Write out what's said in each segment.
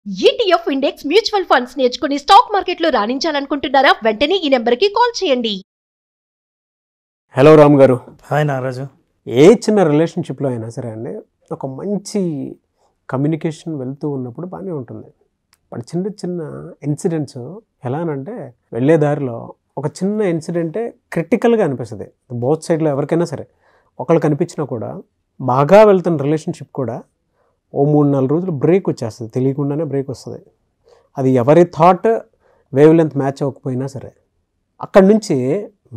ETF index mutual funds నేర్చుకుని stock మార్కెట్లో రాణించాలనుకుంటున్నారా? వెంటనే ఈ నెంబర్కి కాల్ చేయండి. హలో రామ్ గారు. హాయ్ నాగరాజు. ఏ చిన్న రిలేషన్షిప్లో అయినా సరే అండి, ఒక మంచి కమ్యూనికేషన్ వెళ్తూ ఉన్నప్పుడు బాగానే ఉంటుంది. బట్ చిన్న చిన్న ఇన్సిడెంట్స్ ఎలానంటే, వెళ్ళే దారిలో ఒక చిన్న ఇన్సిడెంటే క్రిటికల్గా అనిపిస్తుంది. బోత్ సైడ్లో ఎవరికైనా సరే ఒకళ్ళు కనిపించినా కూడా, బాగా వెళ్తున్న రిలేషన్షిప్ కూడా ఓ 3-4 రోజులు బ్రేక్ వచ్చేస్తుంది, తెలియకుండానే బ్రేక్ వస్తుంది. అది ఎవరి థాట్ వేవ్ లెంత్ మ్యాచ్ అవ్వకపోయినా సరే, అక్కడి నుంచి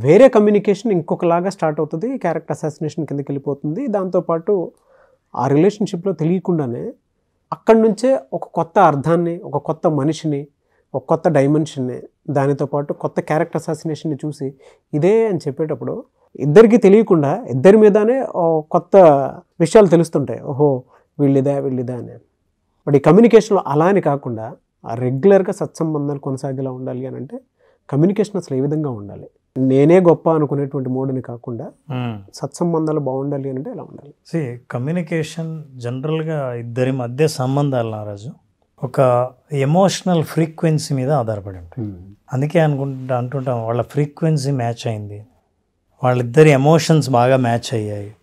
వేరే కమ్యూనికేషన్ ఇంకొకలాగా స్టార్ట్ అవుతుంది, క్యారెక్టర్ అసాసినేషన్ కిందకి వెళ్ళిపోతుంది. దాంతోపాటు ఆ రిలేషన్షిప్లో తెలియకుండానే అక్కడి నుంచే ఒక కొత్త అర్థాన్ని, ఒక కొత్త మనిషిని, ఒక కొత్త డైమెన్షన్ని, దానితో పాటు కొత్త క్యారెక్టర్ అసాసినేషన్ని చూసి ఇదే అని చెప్పేటప్పుడు ఇద్దరికి తెలియకుండా ఇద్దరి మీదనే కొత్త విషయాలు తెలుస్తుంటాయి. ఓహో వీళ్ళిదా అని. బట్ ఈ కమ్యూనికేషన్లో అలా అని కాకుండా రెగ్యులర్గా సత్సంబంధాలు కొనసాగేలా ఉండాలి అని అంటే కమ్యూనికేషన్ అసలు ఏ విధంగా ఉండాలి? నేనే గొప్ప అనుకునేటువంటి మోడ్ని కాకుండా సత్సంబంధాలు బాగుండాలి అంటే ఎలా ఉండాలి? కమ్యూనికేషన్ జనరల్గా ఇద్దరి మధ్య సంబంధాలు నారాజు ఒక ఎమోషనల్ ఫ్రీక్వెన్సీ మీద ఆధారపడి ఉంటుంది. అందుకే అంటుంటాం వాళ్ళ ఫ్రీక్వెన్సీ మ్యాచ్ అయింది, వాళ్ళిద్దరి ఎమోషన్స్ బాగా మ్యాచ్ అయ్యాయి,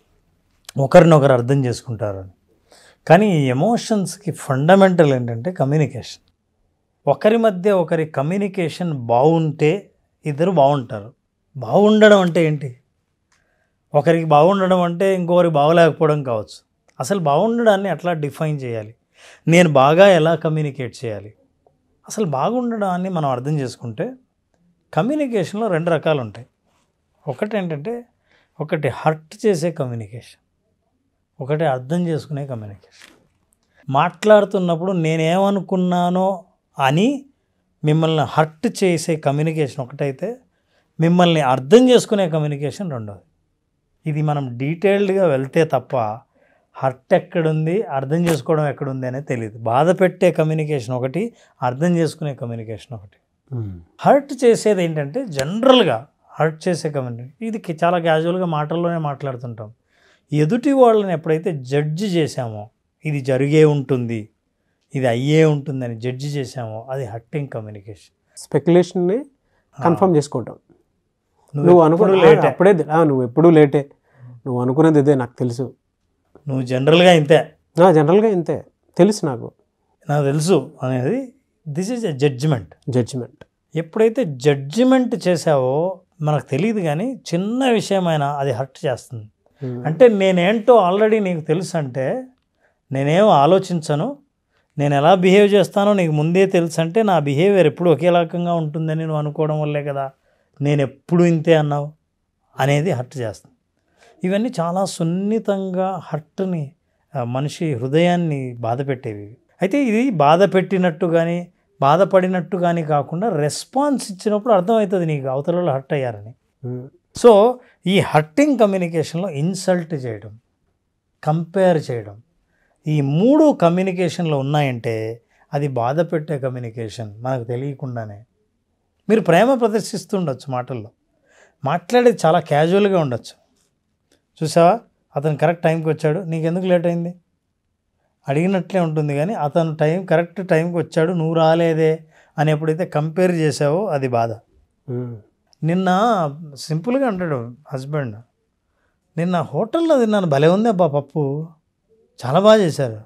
ఒకరినొకరు అర్థం చేసుకుంటారు అని. కానీ ఈ ఎమోషన్స్కి ఫండమెంటల్ ఏంటంటే కమ్యూనికేషన్. ఒకరి మధ్య ఒకరి కమ్యూనికేషన్ బాగుంటే ఇద్దరు బాగుంటారు. బాగుండడం అంటే ఏంటి? ఒకరికి బాగుండడం అంటే ఇంకొకరికి బాగలేకపోవడం కావచ్చు. అసలు బాగుండడాన్ని ఎట్లా డిఫైన్ చేయాలి, నేను బాగా ఎలా కమ్యూనికేట్ చేయాలి? అసలు బాగుండడాన్ని మనం అర్థం చేసుకుంటే కమ్యూనికేషన్లో 2 రకాలు ఉంటాయి. ఒకటి హర్ట్ చేసే కమ్యూనికేషన్, ఒకటి అర్థం చేసుకునే కమ్యూనికేషన్. మాట్లాడుతున్నప్పుడు నేనేమనుకున్నానో అని మిమ్మల్ని హర్ట్ చేసే కమ్యూనికేషన్ ఒకటైతే, మిమ్మల్ని అర్థం చేసుకునే కమ్యూనికేషన్ రెండోది. ఇది మనం డీటెయిల్డ్గా వెళ్తే తప్ప హర్ట్ ఎక్కడుంది, అర్థం చేసుకోవడం ఎక్కడుంది అనేది తెలియదు. బాధ పెట్టే కమ్యూనికేషన్ ఒకటి, అర్థం చేసుకునే కమ్యూనికేషన్ ఒకటి. హర్ట్ చేసేది ఏంటంటే జనరల్గా హర్ట్ చేసే కమ్యూనికేషన్, ఇది చాలా క్యాజువల్గా మాటల్లోనే మాట్లాడుతుంటాం. ఎదుటి వాళ్ళని ఎప్పుడైతే జడ్జి చేశామో, ఇది జరిగే ఉంటుంది, ఇది అయ్యే ఉంటుందని జడ్జి చేశామో, అది హర్టింగ్ కమ్యూనికేషన్. స్పెక్యులేషన్ని కన్ఫర్మ్ చేసుకోవటం. నువ్వు అనుకున్నది లేటే, అప్పుడే నువ్వు ఎప్పుడూ లేటే, నువ్వు అనుకున్నది ఇదే, నాకు తెలుసు, నువ్వు జనరల్గా ఇంతే తెలుసు, నాకు తెలుసు అనేది దిస్ ఈజ్ ఎ జడ్జిమెంట్. ఎప్పుడైతే జడ్జిమెంట్ చేసావో మనకు తెలియదు, కానీ చిన్న విషయమైనా అది హర్ట్ చేస్తుంది. అంటే నేనేంటో ఆల్రెడీ నీకు తెలుసు అంటే, నేనేం ఆలోచించను, నేను ఎలా బిహేవ్ చేస్తానో నీకు ముందే తెలుసు అంటే, నా బిహేవియర్ ఎప్పుడు ఒకే రకంగా ఉంటుందని నువ్వు అనుకోవడం వల్లే కదా నేను ఎప్పుడు ఇంతే అన్నావు అనేది హర్ట్ చేస్తుంది. ఇవన్నీ చాలా సున్నితంగా హర్ట్ని, మనిషి హృదయాన్ని బాధ పెట్టేవి. అయితే ఇది బాధ పెట్టినట్టు కానీ బాధపడినట్టు కానీ కాకుండా రెస్పాన్స్ ఇచ్చినప్పుడు అర్థమవుతుంది నీకు అవతల వాళ్ళు హర్ట్ అయ్యారని. సో ఈ హర్టింగ్ కమ్యూనికేషన్లో ఇన్సల్ట్ చేయడం, కంపేర్ చేయడం, ఈ 3 కమ్యూనికేషన్లో ఉన్నాయంటే అది బాధ పెట్టే కమ్యూనికేషన్. మనకు తెలియకుండానే మీరు ప్రేమ ప్రదర్శిస్తుండొచ్చు, మాట్లాడేది చాలా క్యాజువల్గా ఉండొచ్చు. చూసావా అతను కరెక్ట్ టైంకి వచ్చాడు, నీకెందుకు లేట్ అయింది అడిగినట్లే ఉంటుంది. కానీ అతను కరెక్ట్ టైంకి వచ్చాడు, నువ్వు రాలేదే అని ఎప్పుడైతే కంపేర్ చేసావో అది బాధ. నిన్న సింపుల్గా అంటాడు హస్బెండ్, నిన్న హోటల్లో తిన్నాను, భలే ఉంది అబ్బా పప్పు, చాలా బాగా చేశారు.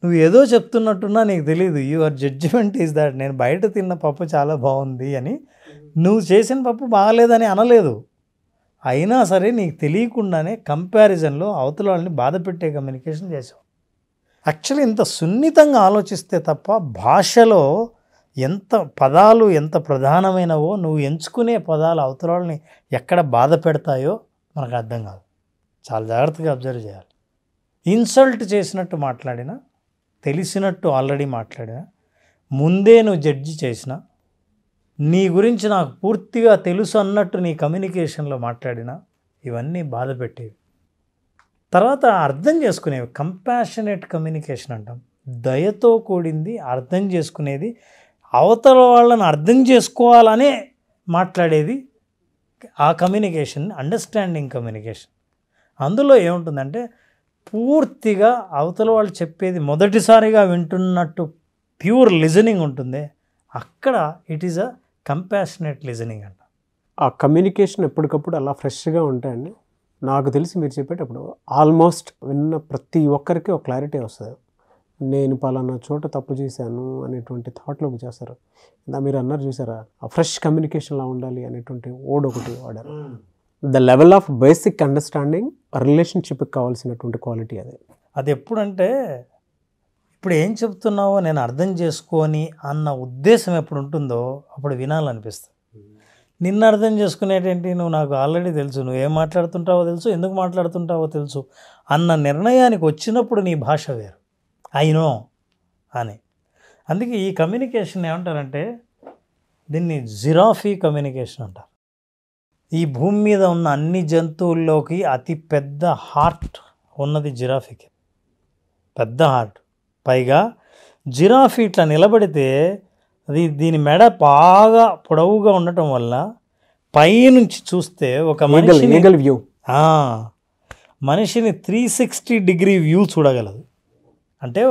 నువ్వు ఏదో చెప్తున్నట్టున్నా నీకు తెలియదు, యువర్ జడ్జిమెంట్ ఈజ్ దాట్ నేను బయట తిన్న పప్పు చాలా బాగుంది అని, నువ్వు చేసిన పప్పు బాగలేదని అనలేదు. అయినా సరే నీకు తెలియకుండానే కంపారిజన్లో అవతల వాళ్ళని బాధ పెట్టే కమ్యూనికేషన్ చేసావు. యాక్చువల్లీ ఇంత సున్నితంగా ఆలోచిస్తే తప్ప భాషలో పదాలు ఎంత ప్రధానమైనవో, నువ్వు ఎంచుకునే పదాలు అవతల వాళ్ళని ఎక్కడ బాధ పెడతాయో మనకు అర్థం కాదు. చాలా జాగ్రత్తగా అబ్జర్వ్ చేయాలి. ఇన్సల్ట్ చేసినట్టు మాట్లాడినా, తెలిసినట్టు ఆల్రెడీ మాట్లాడినా, ముందే నువ్వు జడ్జి చేసినా, నీ గురించి నాకు పూర్తిగా తెలుసు అన్నట్టు నీ కమ్యూనికేషన్లో మాట్లాడినా, ఇవన్నీ బాధ పెట్టేవి. తర్వాత అర్థం చేసుకునేవి, కంపాషనేట్ కమ్యూనికేషన్ అంటాం. దయతో కూడింది, అర్థం చేసుకునేది, అవతల వాళ్ళని అర్థం చేసుకోవాలనే మాట్లాడేది ఆ కమ్యూనికేషన్, అండర్స్టాండింగ్ కమ్యూనికేషన్. అందులో ఏముంటుందంటే పూర్తిగా అవతల వాళ్ళు చెప్పేది మొదటిసారిగా వింటున్నట్టు ప్యూర్ లిజనింగ్ ఉంటుంది, అక్కడ it is a compassionate listening అంట. ఆ కమ్యూనికేషన్ ఎప్పటికప్పుడు అలా ఫ్రెష్గా ఉంటాయండి. నాకు తెలిసి మీరు చెప్పేటప్పుడు ఆల్మోస్ట్ విన్న ప్రతి ఒక్కరికి ఒక క్లారిటీ వస్తుంది. నేను పలానా చోట తప్పు చేశాను అనేటువంటి థాట్లోకి చేస్తారు. మీరు అన్నారు చూసారా, ఆ ఫ్రెష్ కమ్యూనికేషన్లా ఉండాలి అనేటువంటి వర్డ్ ఒకటి వాడారు. The level of basic understanding రిలేషన్షిప్కి కావాల్సినటువంటి క్వాలిటీ అది. అది ఎప్పుడంటే ఇప్పుడు ఏం చెప్తున్నావో నేను అర్థం చేసుకొని అన్న ఉద్దేశం ఎప్పుడు ఉంటుందో అప్పుడు వినాలనిపిస్తుంది. నిన్ను అర్థం చేసుకునేటేంటి, నువ్వు నాకు ఆల్రెడీ తెలుసు, నువ్వేం మాట్లాడుతుంటావో తెలుసు, ఎందుకు మాట్లాడుతుంటావో తెలుసు అన్న నిర్ణయానికి వచ్చినప్పుడు నీ భాష వేరు, ఐ నో అని. అందుకే ఈ కమ్యూనికేషన్ ఏమంటారంటే దీన్ని జిరాఫీ కమ్యూనికేషన్ అంటారు. ఈ భూమి మీద ఉన్న అన్ని జంతువుల్లోకి అతి పెద్ద హార్ట్ ఉన్నది జిరాఫీకి, పెద్ద హార్ట్. పైగా జిరాఫీ ఇట్లా నిలబడితే దీని మెడ బాగా పొడవుగా ఉండటం వల్ల పైనుంచి చూస్తే ఒక మనిషిని 360 డిగ్రీ వ్యూ చూడగలదు. అంటే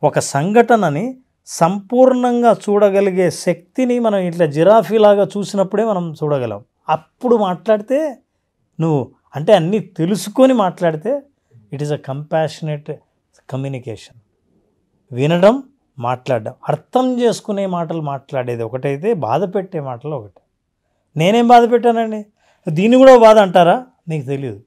ఒక సంఘటనని సంపూర్ణంగా చూడగలిగే శక్తిని మనం ఇట్లా జిరాఫీలాగా చూసినప్పుడే మనం చూడగలం. అప్పుడు మాట్లాడితే నువ్వు అంటే అన్నీ తెలుసుకొని మాట్లాడితే it is a compassionate communication. వినడం, మాట్లాడడం, అర్థం చేసుకునే మాటలు మాట్లాడేది ఒకటైతే బాధ పెట్టే మాటలు ఒకటి. నేనేం బాధ పెట్టానండి, దీన్ని కూడా బాధ అంటారా, నీకు తెలియదు.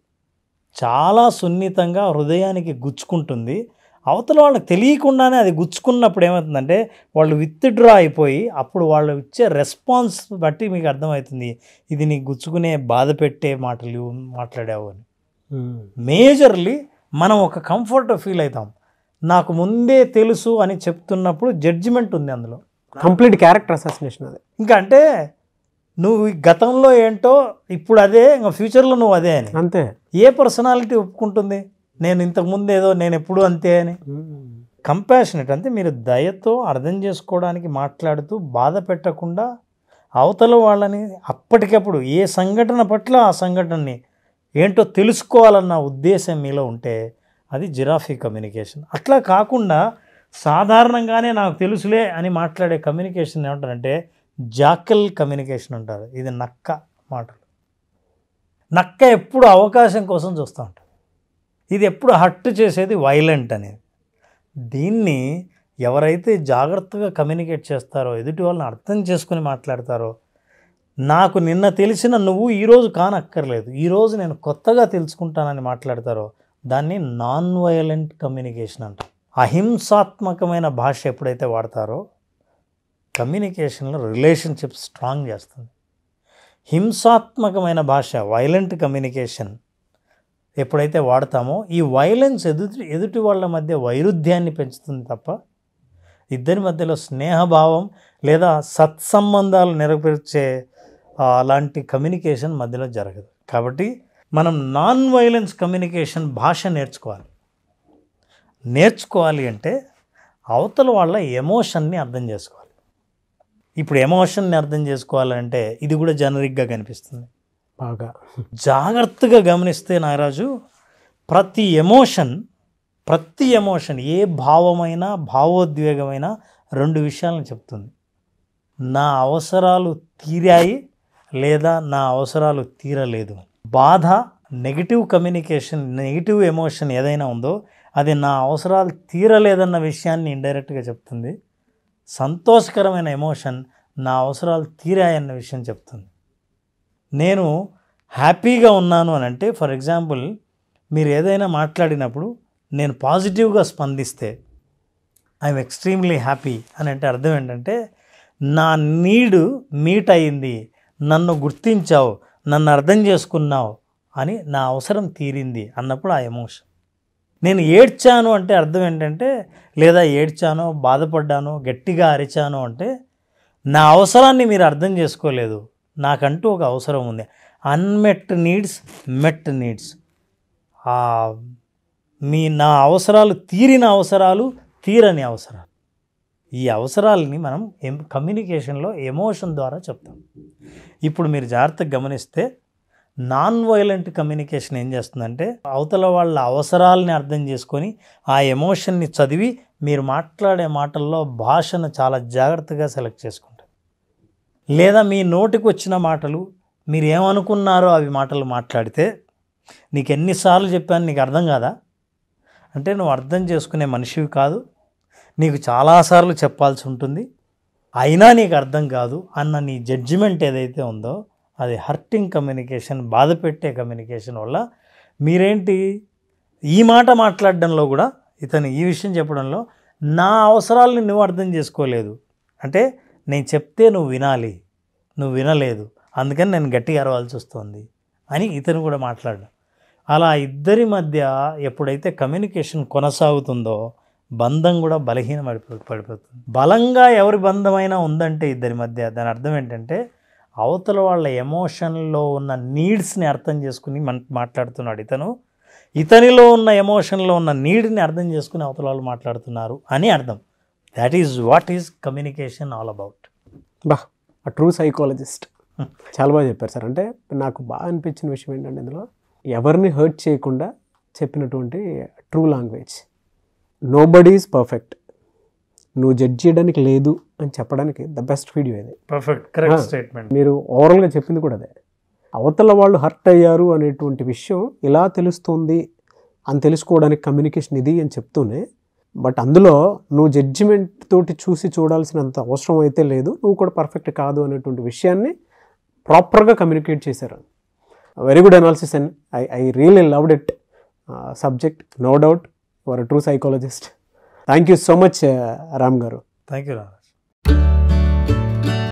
చాలా సున్నితంగా హృదయానికి గుచ్చుకుంటుంది. అవతల వాళ్ళకి తెలియకుండానే అది గుచ్చుకున్నప్పుడు ఏమవుతుందంటే వాళ్ళు విత్డ్రా అయిపోయి అప్పుడు వాళ్ళు ఇచ్చే రెస్పాన్స్ బట్టి మీకు అర్థమవుతుంది ఇది నీకు గుచ్చుకునే బాధ పెట్టే మాటలు మాట్లాడావు అని. మేజర్లీ మనం ఒక కంఫర్ట్ ఫీల్ అవుతాం. నాకు ముందే తెలుసు అని చెప్తున్నప్పుడు జడ్జిమెంట్ ఉంది అందులో, కంప్లీట్ క్యారెక్టర్ అసాసినేషన్ అది. ఇంకా అంటే నువ్వు గతంలో ఏంటో ఇప్పుడు అదే, ఇంకా ఫ్యూచర్లో నువ్వు అదే అని. అంతే. ఏ పర్సనాలిటీ ఒప్పుకుంటుంది నేను ఇంతకుముందు ఏదో నేను ఎప్పుడు అంతే అని? కంపాషనేట్ అంటే మీరు దయతో అర్థం చేసుకోవడానికి మాట్లాడుతూ బాధ పెట్టకుండా అవతల వాళ్ళని అప్పటికప్పుడు ఏ సంఘటన పట్ల ఆ సంఘటనని ఏంటో తెలుసుకోవాలన్న ఉద్దేశం మీలో ఉంటే అది జిరాఫీ కమ్యూనికేషన్. అట్లా కాకుండా సాధారణంగానే నాకు తెలుసులే అని మాట్లాడే కమ్యూనికేషన్ ఏమంటారంటే జాకల్ కమ్యూనికేషన్ అంటారు. ఇది నక్క మాటలు. నక్క ఎప్పుడు అవకాశం కోసం చూస్తూ ఉంటుంది. ఇది ఎప్పుడు హర్ట్ చేసేది వైలెంట్ అనేది. దీన్ని ఎవరైతే జాగ్రత్తగా కమ్యూనికేట్ చేస్తారో, ఎదుటి వాళ్ళని అర్థం చేసుకుని మాట్లాడతారో, నాకు నిన్న తెలిసిన నువ్వు ఈరోజు కానక్కర్లేదు, ఈరోజు నేను కొత్తగా తెలుసుకుంటానని మాట్లాడతారో దాన్ని నాన్ వైలెంట్ కమ్యూనికేషన్ అంటారు. అహింసాత్మకమైన భాష ఎప్పుడైతే వాడతారో కమ్యూనికేషన్లో రిలేషన్షిప్ స్ట్రాంగ్ చేస్తుంది. హింసాత్మకమైన భాష, వైలెంట్ కమ్యూనికేషన్ ఎప్పుడైతే వాడతామో ఈ వైలెన్స్ ఎదుటి వాళ్ళ మధ్య వైరుధ్యాన్ని పెంచుతుంది తప్ప ఇద్దరి మధ్యలో స్నేహభావం లేదా సత్సంబంధాలు నెరవేర్చే అలాంటి కమ్యూనికేషన్ మధ్యలో జరగదు. కాబట్టి మనం నాన్ వైలెన్స్ కమ్యూనికేషన్ భాష నేర్చుకోవాలి అంటే అవతల వాళ్ళ ఎమోషన్ని అర్థం చేసుకోవాలి. ఇప్పుడు ఎమోషన్ని అర్థం చేసుకోవాలంటే ఇది కూడా జనరిక్గా కనిపిస్తుంది. బాగా జాగ్రత్తగా గమనిస్తే నాగరాజు ప్రతి ఎమోషన్ ఏ భావమైనా భావోద్వేగమైనా రెండు విషయాలను చెప్తుంది. నా అవసరాలు తీరాయి లేదా నా అవసరాలు తీరలేదు. బాధ, నెగిటివ్ కమ్యూనికేషన్, నెగిటివ్ ఎమోషన్ ఏదైనా ఉందో అది నా అవసరాలు తీరలేదన్న విషయాన్ని ఇండైరెక్ట్గా చెప్తుంది. సంతోషకరమైన ఎమోషన్ నా అవసరాలు తీరాయన్న విషయం చెప్తుంది. నేను హ్యాపీగా ఉన్నాను అని అంటే, ఫర్ ఎగ్జాంపుల్ మీరు ఏదైనా మాట్లాడినప్పుడు నేను పాజిటివ్గా స్పందిస్తే ఐఎమ్ ఎక్స్ట్రీమ్లీ హ్యాపీ అని అంటే అర్థం ఏంటంటే నా నీడ్ మీట్ అయింది, నన్ను గుర్తించావు, నన్ను అర్థం చేసుకున్నావు అని నా అవసరం తీరింది అన్నప్పుడు ఆ ఎమోషన్. నేను ఏడ్చాను అంటే అర్థం ఏంటంటే, లేదా ఏడ్చానో బాధపడ్డానో గట్టిగా అరిచాను అంటే నా అవసరాన్ని మీరు అర్థం చేసుకోలేదు, నాకంటూ ఒక అవసరం ఉంది. అన్మెట్ నీడ్స్, మెట్ నీడ్స్. నా అవసరాలు తీరిన అవసరాలు, తీరని అవసరాలు. ఈ అవసరాలని మనం కమ్యూనికేషన్లో ఎమోషన్ ద్వారా చెప్తాం. ఇప్పుడు మీరు జాగ్రత్తగా గమనిస్తే నాన్ వైలెంట్ కమ్యూనికేషన్ ఏం చేస్తుందంటే అవతల వాళ్ళ అవసరాలని అర్థం చేసుకొని ఆ ఎమోషన్ని చదివి మీరు మాట్లాడే మాటల్లో భాషను చాలా జాగ్రత్తగా సెలెక్ట్ చేసుకుంటారు. లేదా మీ నోటికి వచ్చిన మాటలు మీరు ఏమనుకున్నారో అవి మాటలు మాట్లాడితే నీకు ఎన్నిసార్లు చెప్పాను నీకు అర్థం కాదా అంటే నువ్వు అర్థం చేసుకునే మనిషివి కాదు, నీకు చాలాసార్లు చెప్పాల్సి ఉంటుంది, అయినా నీకు అర్థం కాదు అన్న నీ జడ్జిమెంట్ ఏదైతే ఉందో అది హర్టింగ్ కమ్యూనికేషన్, బాధ పెట్టే కమ్యూనికేషన్ వల్ల మీరేంటి ఈ మాట మాట్లాడడంలో కూడా ఇతను ఈ విషయం చెప్పడంలో నా అవసరాలని నువ్వు అర్థం చేసుకోలేదు అంటే నేను చెప్తే నువ్వు వినాలి, నువ్వు వినలేదు, అందుకని నేను గట్టిగా అరవాల్సి వస్తుంది అని ఇతను కూడా మాట్లాడడం. అలా ఇద్దరి మధ్య ఎప్పుడైతే కమ్యూనికేషన్ కొనసాగుతుందో బంధం కూడా బలహీన పడిపోతుంది. బలంగా ఎవరి బంధమైనా ఉందంటే ఇద్దరి మధ్య దాని అర్థం ఏంటంటే అవతల వాళ్ళ ఎమోషన్లో ఉన్న నీడ్స్ని అర్థం చేసుకుని మాట్లాడుతున్నాడు ఇతను, ఇతనిలో ఉన్న ఎమోషన్లో ఉన్న నీడ్ని అర్థం చేసుకుని అవతల వాళ్ళు మాట్లాడుతున్నారు అని అర్థం. That is what is communication all about. బా, ఆ ట్రూ సైకాలజిస్ట్ చాలా బాగా చెప్పారు సార్. అంటే నాకు బాగా అనిపించిన విషయం ఏంటంటే ఇందులో ఎవరిని హర్ట్ చేయకుండా చెప్పినటువంటి true language. Nobody is perfect, నువ్వు జడ్జ్ చేయడానికి లేదు అని చెప్పడానికి ద బెస్ట్ వీడియో ఇది. Perfect, correct statement. మీరు ఓవరాల్గా చెప్పింది కూడా అదే. అవతల వాళ్ళు హర్ట్ అయ్యారు అనేటువంటి విషయం ఇలా తెలుస్తుంది అని తెలుసుకోవడానికి కమ్యూనికేషన్ ఇది అని చెప్తూనే, బట్ అందులో నువ్వు జడ్జిమెంట్ తోటి చూడాల్సినంత అవసరం అయితే లేదు, నువ్వు కూడా పర్ఫెక్ట్ కాదు అనేటువంటి విషయాన్ని ప్రాపర్గా కమ్యూనికేట్ చేశారు. Very good analysis and I really loved it subject. No doubt you are a true psychologist. Thank you so much Ram garu. Thank you.